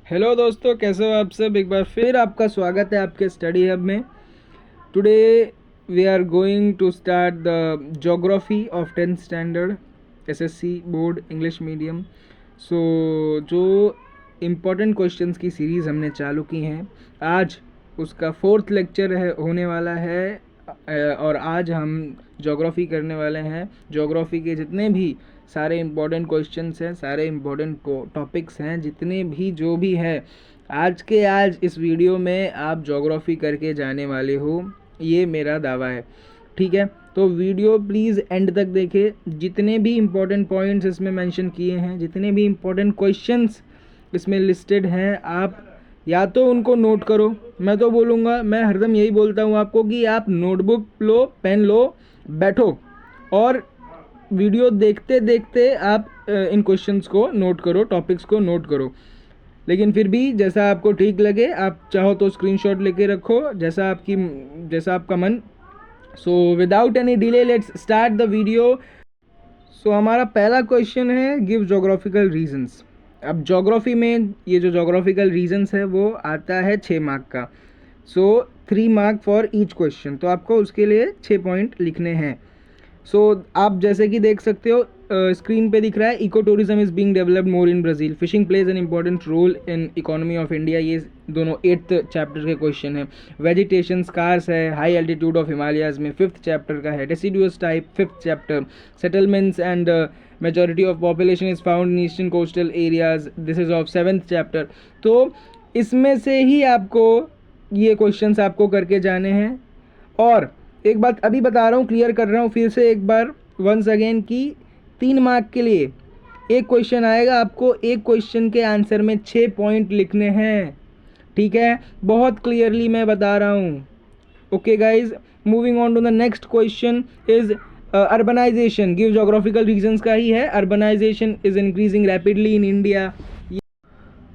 Hello दोस्तों, कैसे हो आप सब। एक बार फिर आपका स्वागत है आपके स्टडी हब में। Today we are going to start the geography of 10th standard SSC board English medium. So जो इम्पोर्टेंट क्वेश्चंस की सीरीज़ हमने चालू की हैं, आज उसका 4th लेक्चर होने वाला है। और आज हम ज्योग्राफी करने वाले हैं। ज्योग्राफी के जितने भी सारे इम्पोर्टेंट क्वेश्चंस हैं, सारे इम्पोर्टेंट टॉपिक्स हैं, जितने भी जो भी है, आज के आज इस वीडियो में आप ज्योग्राफी करके जाने वाले हो, ये मेरा दावा है। ठीक है, तो वीडियो प्लीज़ एंड तक देखें। जितने भी इम्पोर्टेंट पॉइंट्स इसमें मेंशन किए हैं, जितने भी इम्पोर्टेंट क्वेश्चंस इसमें लिस्टेड हैं, आप या तो उनको नोट करो। मैं तो बोलूँगा, मैं हरदम यही बोलता हूँ आपको कि आप नोटबुक लो, पेन लो, बैठो और वीडियो देखते देखते आप इन क्वेश्चंस को नोट करो, टॉपिक्स को नोट करो। लेकिन फिर भी जैसा आपको ठीक लगे, आप चाहो तो स्क्रीनशॉट लेके रखो, जैसा आपका मन। So without any delay let's start the video. So हमारा पहला क्वेश्चन है, गिव जोग्राफिकल रीजंस। अब ज्योग्राफी में ये जो जोग्राफिकल रीजंस है वो आता है 6 मार्क का। सो 3 मार्क फॉर ईच क्वेश्चन, तो आपको उसके लिए 6 पॉइंट लिखने हैं। सो आप जैसे कि देख सकते हो, स्क्रीन पे दिख रहा है, eco tourism is being developed more in Brazil, fishing plays an important role in economy of India. ये दोनों 8th चैप्टर के क्वेश्चन है। वेजिटेशन स्कार्स है हाई एल्टीट्यूड ऑफ हिमालयाज में, 5th चैप्टर का है। Deciduous type 5th chapter. Settlements and majority of population is found in eastern coastal areas, this is of 7th chapter. तो इसमें से ही आपको ये क्वेश्चंस आपको करके जाने हैं। और एक बात अभी बता रहा हूँ, क्लियर कर रहा हूँ फिर से एक बार वंस अगेन, कि 3 मार्क के लिए एक क्वेश्चन आएगा, आपको एक क्वेश्चन के आंसर में 6 पॉइंट लिखने हैं। ठीक है, बहुत क्लियरली मैं बता रहा हूँ। Okay guys, moving on to the next question is urbanization. Give geographical reasons का ही है। Urbanization is increasing rapidly in India,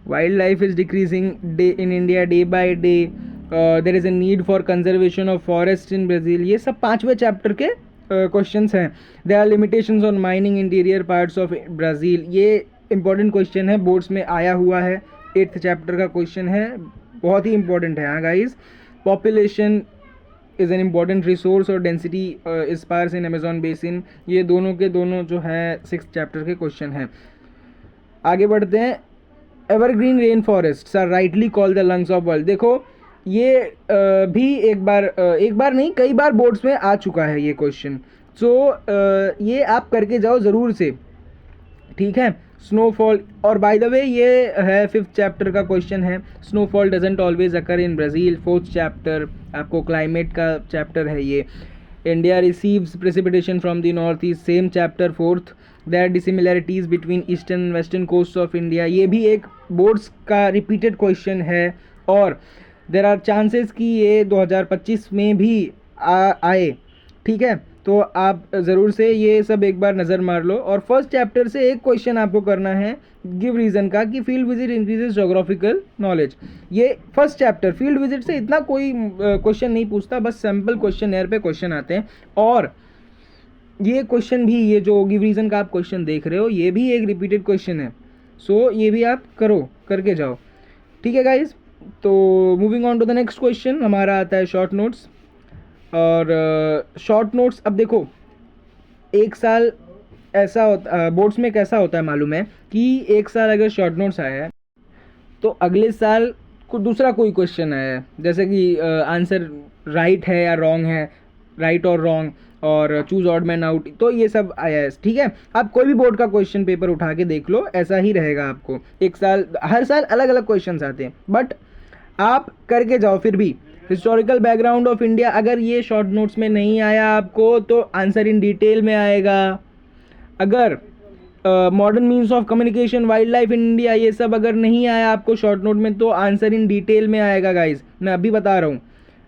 wild life is decreasing day in India day by day, there is a need for conservation of forest in Brazil. ये सब 5वें chapter के questions हैं। There are limitations on mining interior parts of Brazil, ये important question है, boards में आया हुआ है। 8th चैप्टर का क्वेश्चन है, बहुत ही इंपॉर्टेंट है। हाँ guys, population is an important resource और density is sparse in Amazon basin, ये दोनों के दोनों जो है 6th चैप्टर के क्वेश्चन हैं। आगे बढ़ते हैं। Evergreen rain forest are rightly called the lungs of world. देखो, ये भी एक बार नहीं, कई बार बोर्ड्स में आ चुका है ये क्वेश्चन। सो ये आप करके जाओ ज़रूर से। ठीक है, स्नोफॉल, और बाय द वे ये है 5th चैप्टर का क्वेश्चन है। Snowfall doesn't always occur in Brazil, 4th chapter. आपको क्लाइमेट का चैप्टर है ये। India receives precipitation from the north east, same chapter 4th। There dissimilarities between eastern and western coast of India, ये भी एक boards का repeated question है। और देर आर चांसेस कि ये 2025 में भी आए। ठीक है, तो आप ज़रूर से ये सब एक बार नज़र मार लो। और 1st चैप्टर से एक क्वेश्चन आपको करना है, गिव रीज़न का, कि field visit increases geographical knowledge. ये 1st चैप्टर, फील्ड विजिट से इतना कोई क्वेश्चन नहीं पूछता, बस सैम्पल क्वेश्चन एयर पे क्वेश्चन आते हैं। और ये क्वेश्चन भी, ये जो गिव रीज़न का आप क्वेश्चन देख रहे हो, ये भी एक रिपीटेड क्वेश्चन है। सो ये भी आप करके जाओ। ठीक है गाइज, तो moving on to the next question, हमारा आता है शॉर्ट नोट्स। और शॉर्ट नोट्स, अब देखो, एक साल ऐसा होता, बोर्ड्स में कैसा होता है मालूम है, कि एक साल अगर शॉर्ट नोट्स आया है तो अगले साल को दूसरा कोई क्वेश्चन आया है, जैसे कि आंसर राइट है या रॉन्ग है, राइट और रॉन्ग, और चूज ऑड मैन आउट, तो ये सब आया है। ठीक है, आप कोई भी बोर्ड का क्वेश्चन पेपर उठा के देख लो, ऐसा ही रहेगा आपको। एक साल, हर साल अलग अलग क्वेश्चन आते हैं, बट आप करके जाओ। फिर भी हिस्टोरिकल बैकग्राउंड ऑफ इंडिया, अगर ये शॉर्ट नोट्स में नहीं आया आपको तो आंसर इन डिटेल में आएगा। अगर modern means of communication, wild life in India, ये सब अगर नहीं आया आपको शॉर्ट नोट में, तो आंसर इन डिटेल में आएगा गाइज, मैं अभी बता रहा हूँ।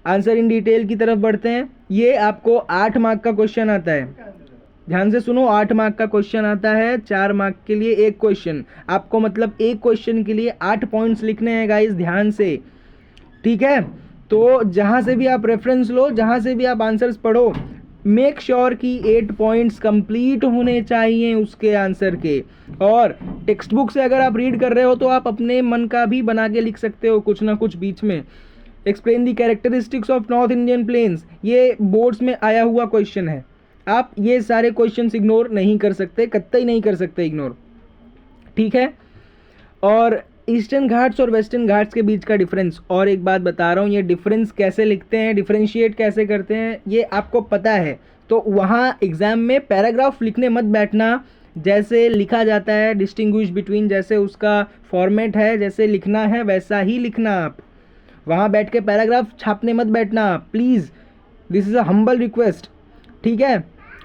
आंसर इन डिटेल की तरफ बढ़ते हैं। ये आपको 8 मार्क का क्वेश्चन आता है, ध्यान से सुनो, 8 मार्क का क्वेश्चन आता है। 4 मार्क के लिए एक क्वेश्चन, आपको मतलब एक क्वेश्चन के लिए 8 पॉइंट्स लिखने हैं गाइज, ध्यान से। ठीक है, तो जहाँ से भी आप रेफरेंस लो, जहाँ से भी आप आंसर्स पढ़ो, मेक श्योर कि 8 पॉइंट्स कंप्लीट होने चाहिए उसके आंसर के। और टेक्स्ट बुक से अगर आप रीड कर रहे हो तो आप अपने मन का भी बना के लिख सकते हो कुछ ना कुछ बीच में। Explain the characteristics of north Indian plains, ये बोर्ड्स में आया हुआ क्वेश्चन है। आप ये सारे क्वेश्चंस इग्नोर नहीं कर सकते, कतई नहीं कर सकते इग्नोर, ठीक है। और ईस्टर्न घाट्स और वेस्टर्न घाट्स के बीच का डिफरेंस, और एक बात बता रहा हूँ, ये डिफरेंस कैसे लिखते हैं, डिफरेंशिएट कैसे करते हैं, ये आपको पता है। तो वहाँ एग्ज़ाम में पैराग्राफ लिखने मत बैठना, जैसे लिखा जाता है डिस्टिंग्विश बिटवीन, जैसे उसका फॉर्मेट है, जैसे लिखना है वैसा ही लिखना। आप वहाँ बैठ के पैराग्राफ छापने मत बैठना please, this is a humble request, ठीक है।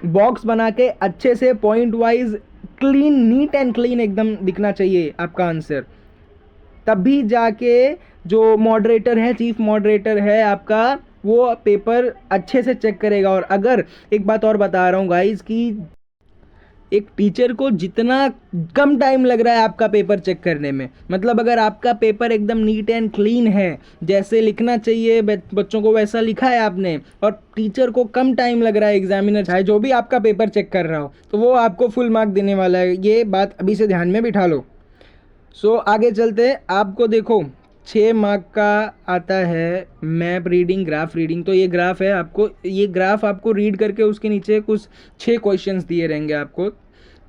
बॉक्स बना के अच्छे से point wise clean, neat and clean एकदम दिखना चाहिए आपका आंसर, तभी जाके जो मॉडरेटर है, चीफ मॉडरेटर है आपका, वो पेपर अच्छे से चेक करेगा। और अगर एक बात और बता रहा हूँ गाइज कि एक टीचर को जितना कम टाइम लग रहा है आपका पेपर चेक करने में, मतलब अगर आपका पेपर एकदम नीट एंड क्लीन है, जैसे लिखना चाहिए बच्चों को वैसा लिखा है आपने, और टीचर को कम टाइम लग रहा है, एग्जामिनर चाहे जो भी आपका पेपर चेक कर रहा हो, तो वो आपको फुल मार्क देने वाला है। ये बात अभी से ध्यान में बिठा लो। सो आगे चलते, आपको देखो 6 मार्क का आता है मैप रीडिंग, ग्राफ रीडिंग। तो ये ग्राफ है, आपको ये ग्राफ आपको रीड करके उसके नीचे कुछ 6 क्वेश्चंस दिए रहेंगे आपको,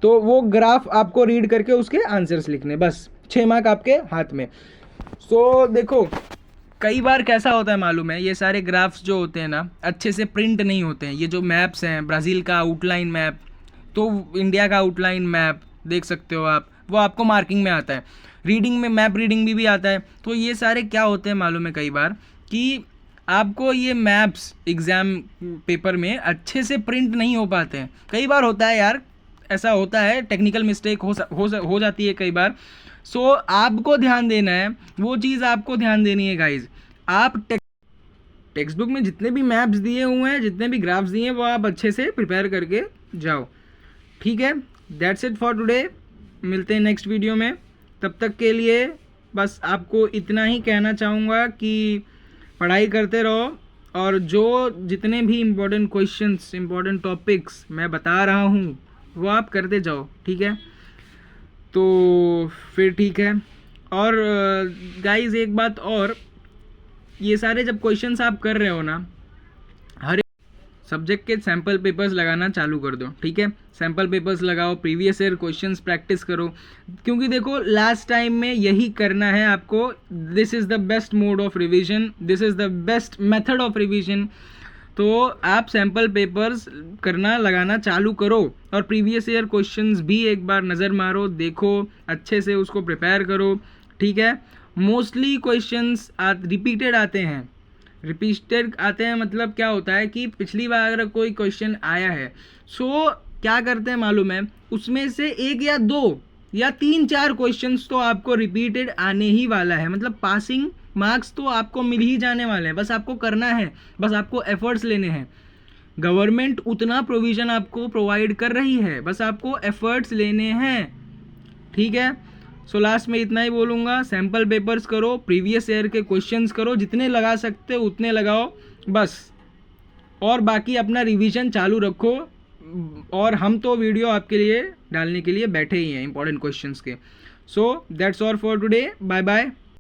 तो वो ग्राफ आपको रीड करके उसके आंसर्स लिखने, बस 6 मार्क आपके हाथ में। सो देखो कई बार कैसा होता है मालूम है, ये सारे ग्राफ्स जो होते हैं ना अच्छे से प्रिंट नहीं होते हैं। ये जो मैप्स हैं, ब्राज़ील का आउटलाइन मैप, तो इंडिया का आउटलाइन मैप देख सकते हो आप, वो आपको मार्किंग में आता है। रीडिंग में मैप रीडिंग भी आता है। तो ये सारे क्या होते हैं मालूम है कई बार कि आपको ये मैप्स एग्ज़ाम पेपर में अच्छे से प्रिंट नहीं हो पाते हैं। कई बार होता है यार, ऐसा होता है, टेक्निकल मिस्टेक हो जाती है कई बार। सो आपको ध्यान देना है, वो चीज़ आपको ध्यान देनी है गाइज। आप टेक्स्ट बुक में जितने भी मैप्स दिए हुए हैं, जितने भी ग्राफ्स दिए हैं, वो आप अच्छे से प्रिपेयर करके जाओ, ठीक है। दैट्स इट फॉर टुडे, मिलते हैं नेक्स्ट वीडियो में। तब तक के लिए बस आपको इतना ही कहना चाहूँगा कि पढ़ाई करते रहो, और जो जितने भी इम्पोर्टेंट क्वेश्चंस, इम्पोर्टेंट टॉपिक्स मैं बता रहा हूँ वो आप करते जाओ, ठीक है। तो फिर ठीक है। और गाइस एक बात और, ये सारे जब क्वेश्चंस आप कर रहे हो ना, हर सब्जेक्ट के सैम्पल पेपर्स लगाना चालू कर दो, ठीक है। सैम्पल पेपर्स लगाओ, प्रीवियस ईयर क्वेश्चंस प्रैक्टिस करो, क्योंकि देखो लास्ट टाइम में यही करना है आपको। This is the best mode of revision, this is the best method of revision. तो आप सैम्पल पेपर्स करना लगाना चालू करो, और प्रीवियस ईयर क्वेश्चंस भी एक बार नज़र मारो, देखो अच्छे से, उसको प्रिपेयर करो, ठीक है। मोस्टली क्वेश्चंस रिपीटेड आते हैं। रिपीटेड आते हैं मतलब क्या होता है कि पिछली बार अगर कोई क्वेश्चन आया है, सो क्या करते हैं मालूम है, उसमें से 1 या 2 या 3-4 क्वेश्चंस तो आपको रिपीटेड आने ही वाला है। मतलब पासिंग मार्क्स तो आपको मिल ही जाने वाले हैं, बस आपको करना है, बस आपको एफर्ट्स लेने हैं। गवर्नमेंट उतना प्रोविज़न आपको प्रोवाइड कर रही है, बस आपको एफर्ट्स लेने हैं, ठीक है। सो लास्ट में इतना ही बोलूँगा, सैम्पल पेपर्स करो, प्रीवियस ईयर के क्वेश्चंस करो, जितने लगा सकते हो उतने लगाओ बस, और बाकी अपना रिवीजन चालू रखो। और हम तो वीडियो आपके लिए डालने के लिए बैठे ही हैं इंपॉर्टेंट क्वेश्चंस के। So that's all for today, bye bye.